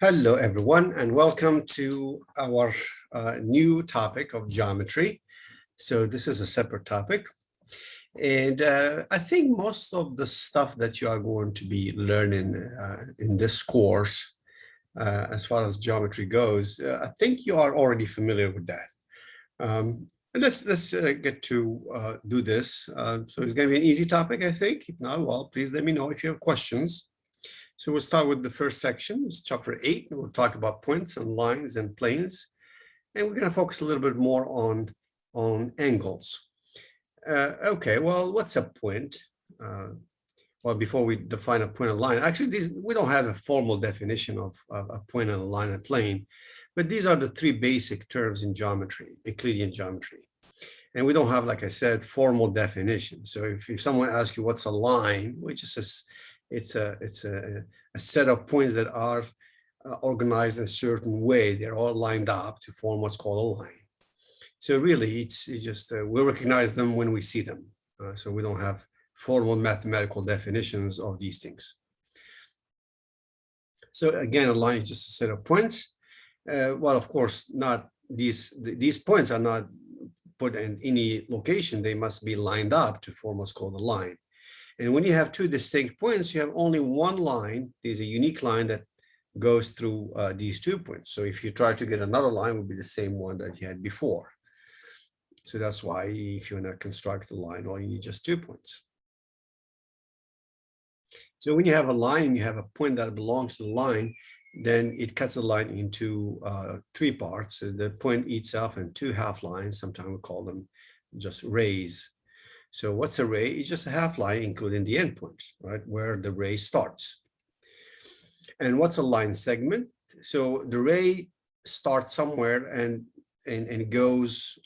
Hello, everyone, and welcome to our new topic of geometry. So this is a separate topic. And I think most of the stuff that you are going to be learning in this course, as far as geometry goes, I think you are already familiar with that. Let's get to do this. So it's going to be an easy topic, I think. If not, well, please let me know if you have questions. So we'll start with the first section, it's chapter 8, and we'll talk about points and lines and planes. And we're going to focus a little bit more on angles. Okay, well, what's a point? Well, before we define a point and line, actually, we don't have a formal definition of a point and a line and plane, but these are the three basic terms in geometry, Euclidean geometry. And we don't have, like I said, formal definition. So if someone asks you what's a line, which is it's a set of points that are organized in a certain way. They're all lined up to form what's called a line. So really, it's just we recognize them when we see them. So we don't have formal mathematical definitions of these things. So again, a line is just a set of points. Well, of course, not these points are not put in any location. They must be lined up to form what's called a line. And when you have two distinct points, you have only one line. There's a unique line that goes through these 2 points. So if you try to get another line, it would be the same one that you had before. So that's why if you want to construct a line, all you need just 2 points. So when you have a line and you have a point that belongs to the line, then it cuts the line into 3 parts. So the point itself and 2 half lines, sometimes we call them just rays. So what's a ray? It's just a half line, including the endpoint, right, where the ray starts. And what's a line segment? So the ray starts somewhere and goes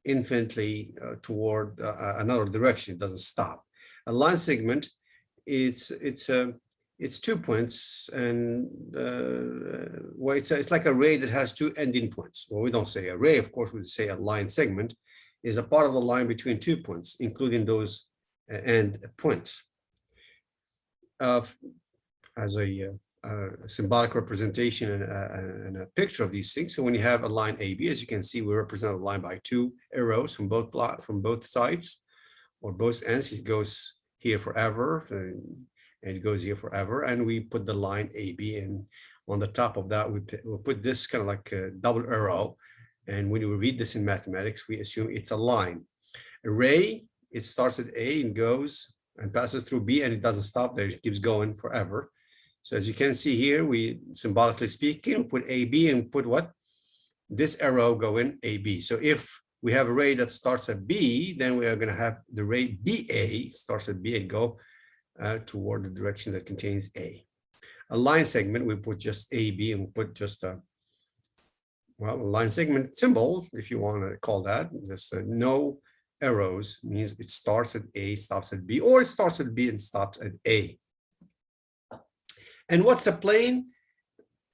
infinitely toward another direction. It doesn't stop. A line segment, it's 2 points, and well, it's like a ray that has 2 ending points. Well, we don't say a ray, of course, we say a line segment is a part of the line between 2 points, including those end points. As a symbolic representation and a picture of these things. So when you have a line AB, as you can see, we represent a line by 2 arrows from both sides or both ends. It goes here forever, and it goes here forever. And we put the line AB, and on the top of that, we'll put this kind of like a double arrow. And when you read this in mathematics, we assume it's a line. A ray, it starts at A and goes and passes through B, and it doesn't stop there. It keeps going forever. So as you can see here, we symbolically speaking, put AB and put what? This arrow going AB. So if we have a ray that starts at B, then we are going to have the ray BA starts at B and go toward the direction that contains A. A line segment, we put just AB and we put just a well, a line segment symbol, if you want to call that, just no arrows means it starts at A, stops at B, or it starts at B and stops at A. And what's a plane?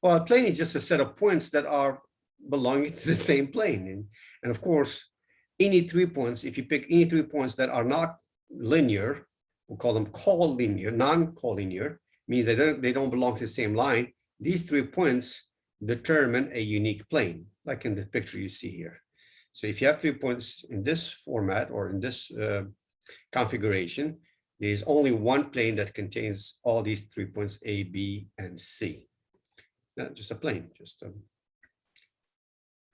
Well, a plane is just a set of points that are belonging to the same plane. And of course, any 3 points, if you pick any 3 points that are not linear, we'll call them collinear, non-collinear, means they don't belong to the same line. These 3 points determine a unique plane, like in the picture you see here. So if you have 3 points in this format or in this configuration, there's only one plane that contains all these 3 points, A, B, and C. Not just a plane, just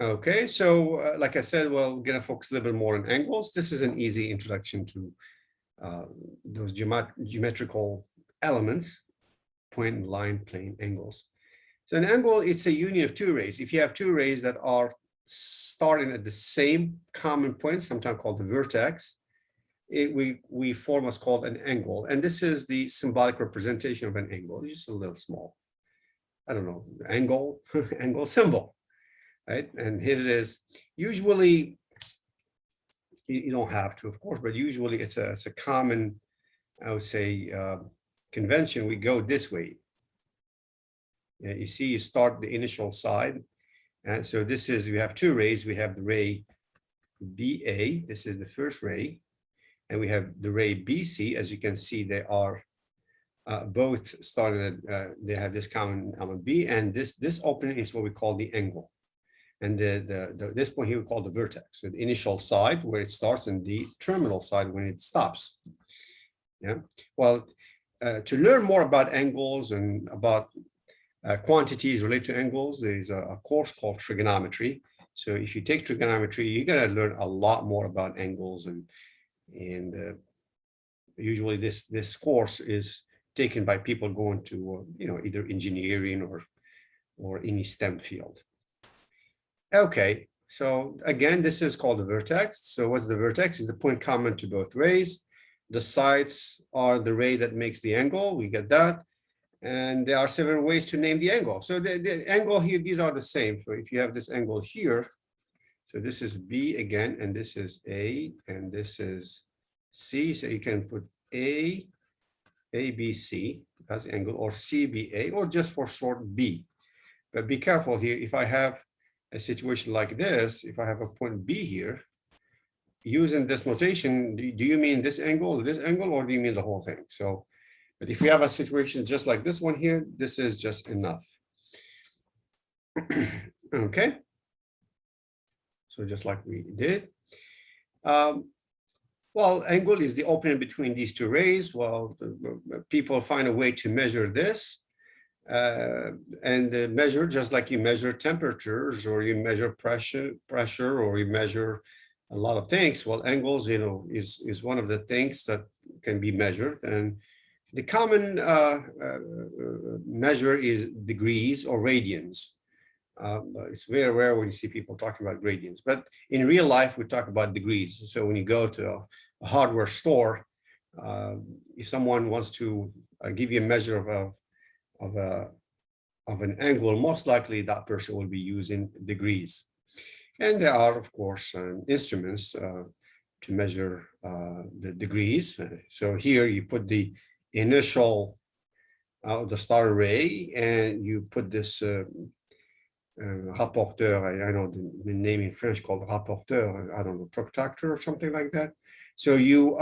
okay. So like I said, well, we're gonna focus a little bit more on angles. This is an easy introduction to those geometrical elements, point, line, plane, angles. So an angle, it's a union of 2 rays. If you have 2 rays that are starting at the same common point, sometimes called the vertex, we form what's called an angle. And this is the symbolic representation of an angle. It's just a little small. I don't know, angle, angle symbol, right? And here it is. Usually, you don't have to, of course, but usually it's a common, I would say, convention. We go this way. You see, you start the initial side. And so this is, we have 2 rays. We have the ray BA, this is the first ray. And we have the ray BC. As you can see, they are both started, they have this common element B, and this opening is what we call the angle. And this point here we call the vertex. So the initial side where it starts and the terminal side when it stops. Yeah. Well, to learn more about angles and about quantities related to angles, there's a course called trigonometry. So if you take trigonometry, you're gonna learn a lot more about angles, and usually this course is taken by people going to either engineering or any STEM field. Okay, so again, this is called the vertex. So what's the vertex? Is the point common to both rays. The sides are the ray that makes the angle. We get that. And there are several ways to name the angle. So the angle here, these are the same. So if you have this angle here, so this is B again, and this is A, and this is C. So you can put A, B, C, that's the angle, or C, B, A, or just for short B. But be careful here. If I have a situation like this, if I have a point B here, using this notation, do you mean this angle, or do you mean the whole thing? So, but if you have a situation just like this one here, this is just enough. Okay. So just like we did. Well, angle is the opening between these two rays. Well, people find a way to measure this. And measure just like you measure temperatures, or you measure pressure, or you measure a lot of things. Well, angles, is one of the things that can be measured. And the common measure is degrees or radians. It's very rare when you see people talking about gradients, but in real life, we talk about degrees. So when you go to a hardware store, if someone wants to give you a measure of an angle, most likely that person will be using degrees. And there are, of course, instruments to measure the degrees. So here you put the initial the star array, and you put this rapporteur. I know the name in French called rapporteur. I don't know, protractor or something like that. So you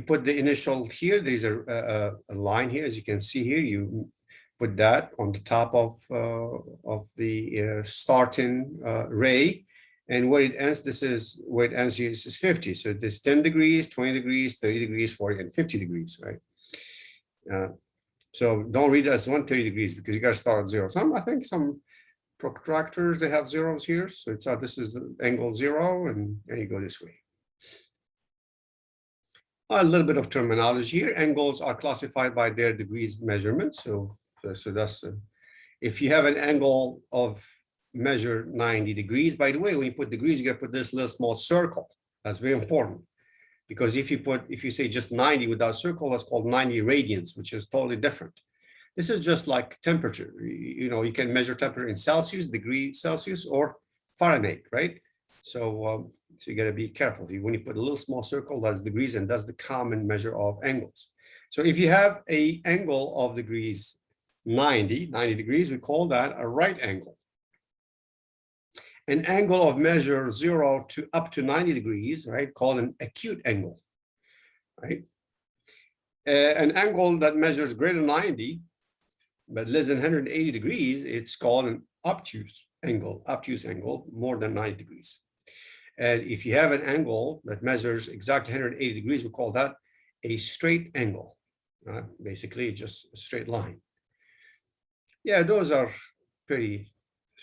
put the initial here. There's a line here, as you can see here. You put that on the top of the starting ray, and where it ends, this is where it ends here. This is 50. So this 10 degrees, 20 degrees, 30 degrees, 40, and 50 degrees, right? So don't read it as 130 degrees, because you got to start at zero. I think some protractors, they have zeros here. So it's this is angle 0, and you go this way. A little bit of terminology here. Angles are classified by their degrees measurement. So that's if you have an angle of measure 90 degrees. By the way, when you put degrees, you got to put this little small circle. That's very important, because if you say just 90 without circle, that's called 90 radians, which is totally different. This is just like temperature. You can measure temperature in Celsius, degrees Celsius, or Fahrenheit, right? So you got to be careful. When you put a little small circle, that's degrees, and that's the common measure of angles. So if you have an angle of degrees 90 degrees, we call that a right angle. An angle of measure 0 to up to 90 degrees, right, called an acute angle, right? An angle that measures greater than 90, but less than 180 degrees, it's called an obtuse angle, more than 90 degrees. And if you have an angle that measures exactly 180 degrees, we call that a straight angle, right? Basically just a straight line. Yeah, those are pretty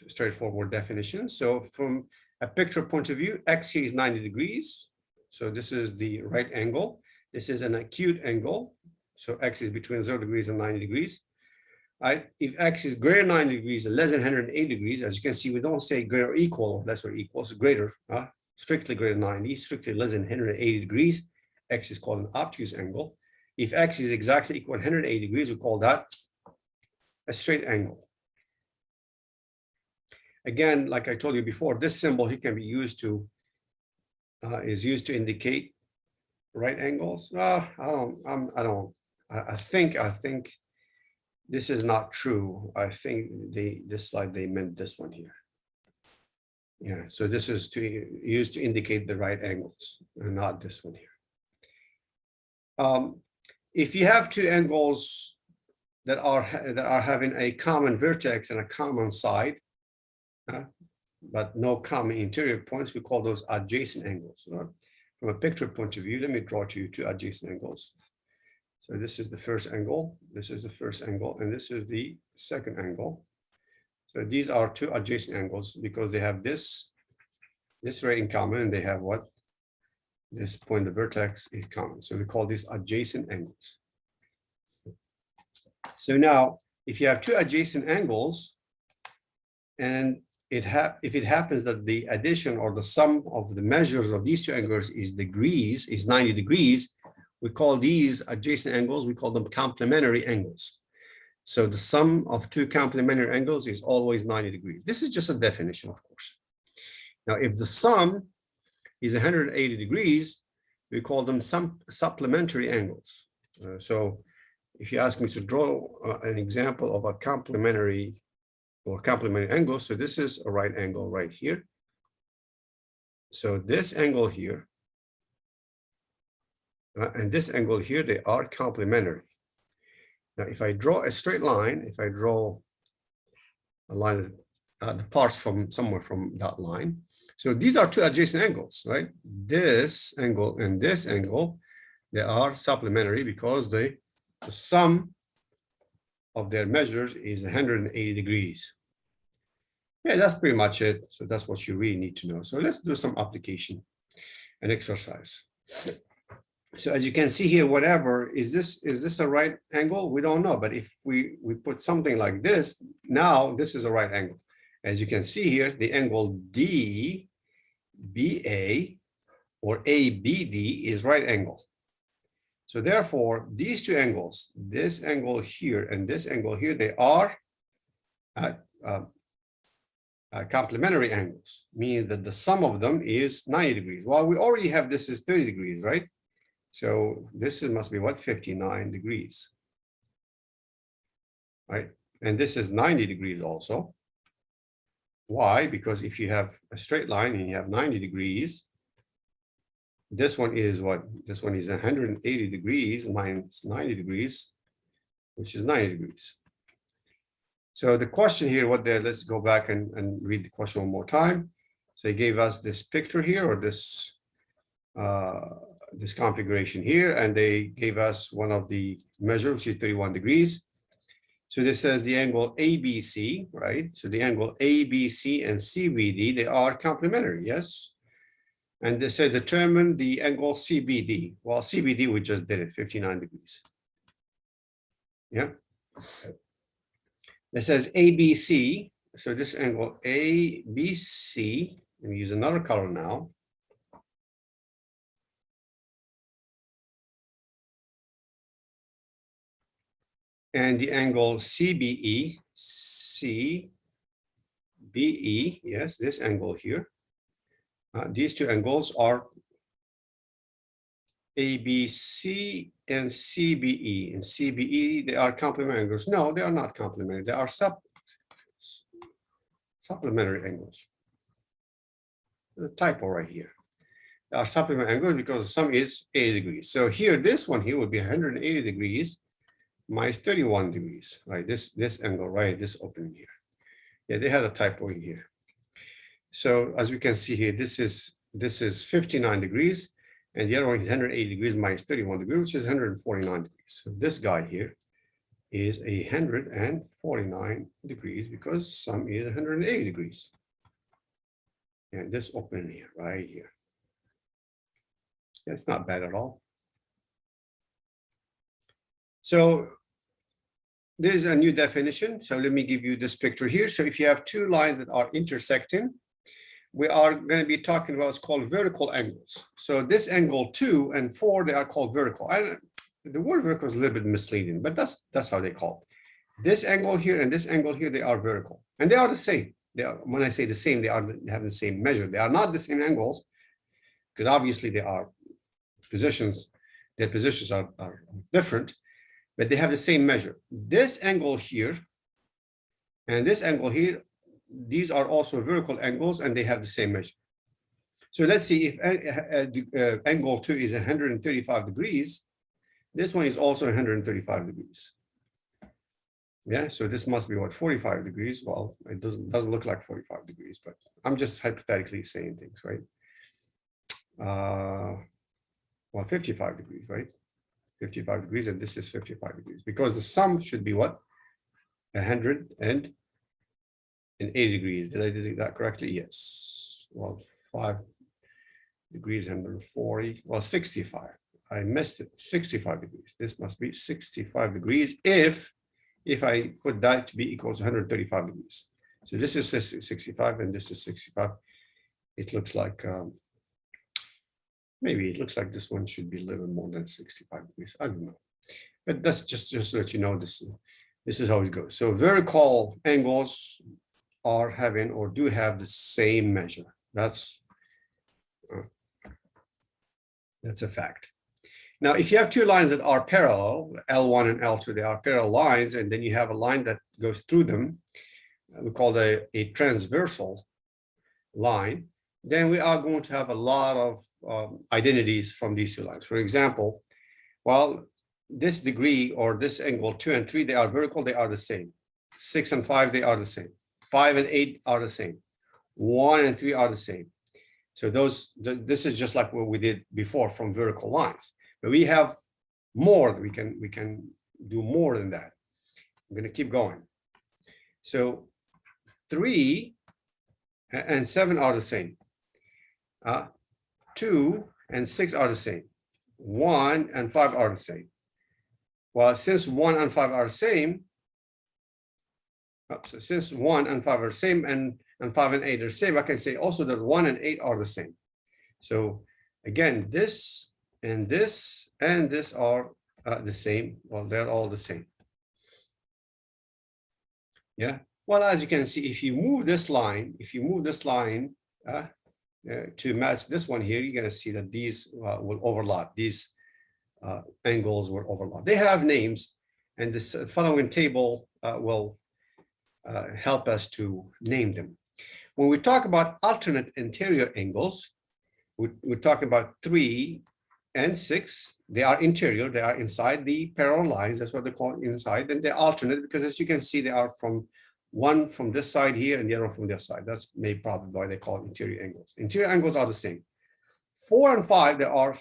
straightforward definitions. So from a picture point of view, X here is 90 degrees. So this is the right angle. This is an acute angle. So X is between 0 degrees and 90 degrees. Right? If X is greater than 90 degrees and less than 180 degrees, as you can see, we don't say greater or equal, less or equal, so greater, strictly greater than 90, strictly less than 180 degrees, X is called an obtuse angle. If X is exactly equal to 180 degrees, we call that a straight angle. Again, like I told you before, this symbol here can be used to, is used to indicate right angles. I think this is not true. I think this slide, they meant this one here. Yeah, so this is used to indicate the right angles, and not this one here. if you have two angles that are having a common vertex and a common side, but no common interior points, we call those adjacent angles. From a picture point of view, let me draw to you two adjacent angles. So this is the first angle, this is the first angle, and this is the second angle. So these are two adjacent angles because they have this ray in common, and they have what? This point, the vertex, is common. So we call these adjacent angles. So now, if you have two adjacent angles, and if it happens that the addition or the sum of the measures of these two angles is 90 degrees, we call these adjacent angles, we call them complementary angles. So the sum of two complementary angles is always 90 degrees. This is just a definition, of course. Now, if the sum is 180 degrees, we call them some supplementary angles. So if you ask me to draw an example of a complementary angle, so this is a right angle right here. So this angle here and this angle here, they are complementary. Now, if I draw a straight line, if I draw a line that departs from somewhere from that line, so these are two adjacent angles, right? This angle and this angle, they are supplementary because the sum of their measures is 180 degrees. Yeah, that's pretty much it. So that's what you really need to know. So let's do some application and exercise. So as you can see here, whatever, is this a right angle? We don't know, but if we put something like this, now this is a right angle. As you can see here, the angle DBA or ABD is right angle. So therefore, these two angles, this angle here and this angle here, they are complementary angles, meaning that the sum of them is 90 degrees. Well, we already have this is 30 degrees, right? So this must be what, 59 degrees, right? And this is 90 degrees also. Why? Because if you have a straight line and you have 90 degrees, this one is what? This one is 180 degrees minus 90 degrees, which is 90 degrees. So the question here, let's go back and read the question one more time. So they gave us this picture here, or this configuration here, and they gave us one of the measures, which is 31 degrees. So this says the angle ABC, right? So the angle ABC and CBD, they are complementary, yes? And they said determine the angle CBD. Well, CBD, we just did it, 59 degrees. Yeah. It says ABC, so this angle ABC, let me use another color now. And the angle CBE, yes, this angle here. These two angles are ABC and CBE. And CBE, they are complementary angles. No, they are not complementary. They are supplementary angles. The typo right here. They are supplementary angles because the sum is 80 degrees. So here, this one here would be 180 degrees minus 31 degrees, right? This angle, right? This opening here. Yeah, they had a typo in here. So as we can see here, this is 59 degrees, and the other one is 180 degrees minus 31 degrees, which is 149 degrees. So this guy here is 149 degrees because sum is 180 degrees. And this opening here, right here. That's not bad at all. So there's a new definition. So let me give you this picture here. So if you have two lines that are intersecting, we are going to be talking about what's called vertical angles. So this angle 2 and 4, they are called vertical. The word vertical is a little bit misleading, but that's how they call it. This angle here and this angle here, they are vertical. And they are the same. They are, when I say the same, they have the same measure. They are not the same angles, because obviously they are positions, their positions are different, but they have the same measure. This angle here and this angle here, these are also vertical angles and they have the same measure. So let's see if angle 2 is 135 degrees. This one is also 135 degrees. Yeah, so this must be what, 45 degrees? Well, it doesn't look like 45 degrees, but I'm just hypothetically saying things, right? Well, 55 degrees, right? 55 degrees, and this is 55 degrees, because the sum should be what? 180 degrees. Did I do that correctly? Yes. Well, 5 degrees, 140. Well, 65. I missed it. 65 degrees. This must be 65 degrees if I put that to be equals 135 degrees. So this is 65 and this is 65. It looks like maybe it looks like this one should be a little more than 65 degrees. I don't know. But that's just to let you know this is how it goes. So vertical angles are having or do have the same measure. That's a fact. Now, if you have two lines that are parallel, L1 and L2, they are parallel lines, and then you have a line that goes through them, we call it a transversal line, then we are going to have a lot of identities from these two lines. For example, well, this degree or this angle 2 and 3, they are vertical, they are the same. 6 and 5, they are the same. 5 and 8 are the same. 1 and 3 are the same. So this is just like what we did before from vertical lines. But we have more. We can do more than that. I'm going to keep going. So 3 and 7 are the same. 2 and 6 are the same. 1 and 5 are the same. Well, since 1 and 5 are the same, so since 1 and 5 are the same and 5 and 8 are the same, I can say also that 1 and 8 are the same. So again, this and this and this are the same. Well, they're all the same. Yeah. Well, as you can see, if you move this line, to match this one here, you're going to see that these will overlap. These angles will overlap. They have names, and this following table will help us to name them. When we talk about alternate interior angles, we're talking about 3 and 6. They are interior. They are inside the parallel lines. That's what they call inside. And they're alternate because, as you can see, they are from one from this side here and the other from this side. That's maybe probably why they call it interior angles. Interior angles are the same. 4 and 5, they are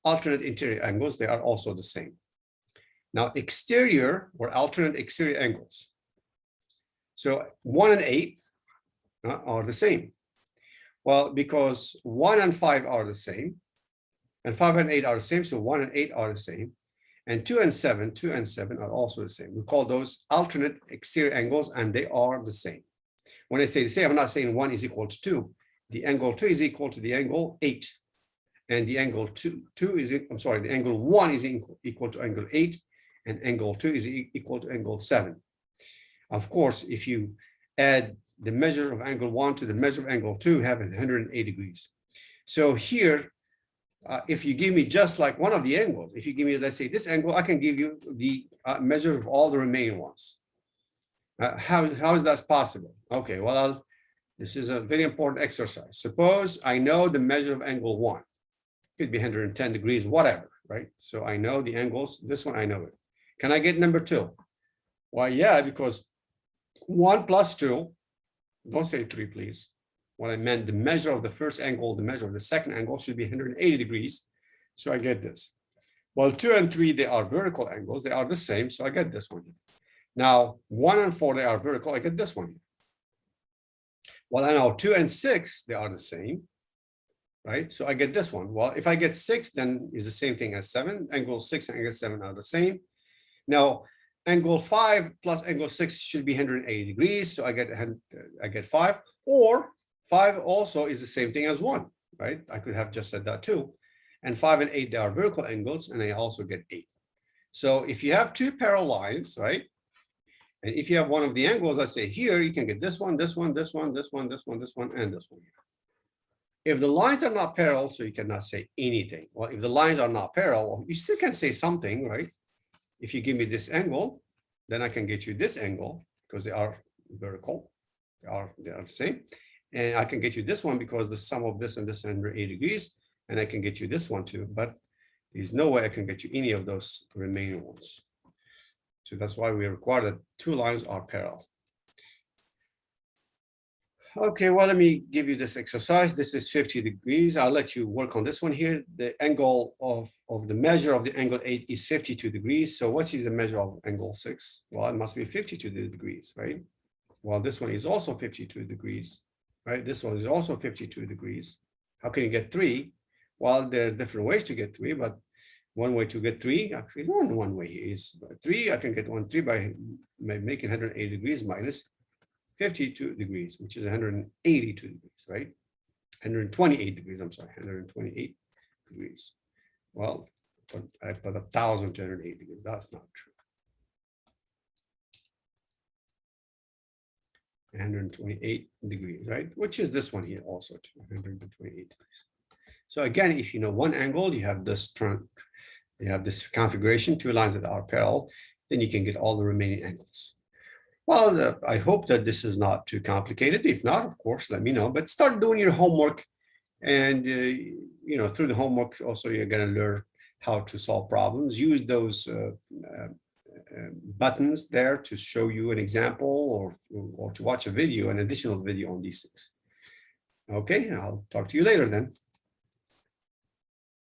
alternate interior angles. They are also the same. Now, exterior or alternate exterior angles. So 1 and 8 are the same. Well, because 1 and 5 are the same, and 5 and 8 are the same, so 1 and 8 are the same, and 2 and 7 are also the same. We call those alternate exterior angles, and they are the same. When I say the same, I'm not saying 1 is equal to 2. The angle 2 is equal to the angle 8, and the angle the angle 1 is equal to angle 8, and angle 2 is equal to angle 7. Of course, if you add the measure of angle 1 to the measure of angle 2, you have 180 degrees. So here, if you give me just like one of the angles, if you give me, let's say, this angle, I can give you the measure of all the remaining ones. How is that possible? Okay, well, this is a very important exercise. Suppose I know the measure of angle 1. It could be 110 degrees, whatever, right? So I know the angles. This one, I know it. Can I get number 2? Well, yeah, because 1 plus 2, don't say 3, please. What I meant, the measure of the first angle, the measure of the second angle should be 180 degrees. So I get this. Well, 2 and 3, they are vertical angles. They are the same. So I get this one. Now, 1 and 4, they are vertical. I get this one. Well, I know 2 and 6, they are the same, right? So I get this one. Well, if I get 6, then it's the same thing as 7. Angle 6 and angle 7 are the same. Now, angle 5 plus angle 6 should be 180 degrees. So I get 5. Or 5 also is the same thing as 1, right? I could have just said that too. And 5 and 8, they are vertical angles, and I also get 8. So if you have two parallel lines, right? And if you have one of the angles, I say here, you can get this one, this one, this one, this one, this one, this one, and this one. If the lines are not parallel, so you cannot say anything. Well, if the lines are not parallel, you still can say something, right? If you give me this angle, then I can get you this angle because they are vertical. They are the same. And I can get you this one because the sum of this and this is 180 degrees. And I can get you this one too. But There's no way I can get you any of those remaining ones. So that's why we require that two lines are parallel. Okay, well, let me give you this exercise. This is 50 degrees. I'll let you work on this one here. The angle of the measure of the angle 8 is 52 degrees. So what is the measure of angle 6? Well, it must be 52 degrees, right? Well, this one is also 52 degrees, right? This one is also 52 degrees. How can you get 3? Well, there are different ways to get 3, but one way to get 3, actually, one way is 3. I can get 3 by making 180 degrees minus 52 degrees, which is 182 degrees, right? 128 degrees, I'm sorry, 128 degrees. Well, I put 1,208 degrees. That's not true. 128 degrees, right? Which is this one here also, 128 degrees. So again, if you know one angle, you have this term, you have this configuration, two lines that are parallel, then you can get all the remaining angles. Well, I hope that this is not too complicated. If not, of course, let me know. But start doing your homework, and you know, through the homework, also you're going to learn how to solve problems. Use those buttons there to show you an example, or to watch a video, an additional video on these things. Okay, I'll talk to you later then.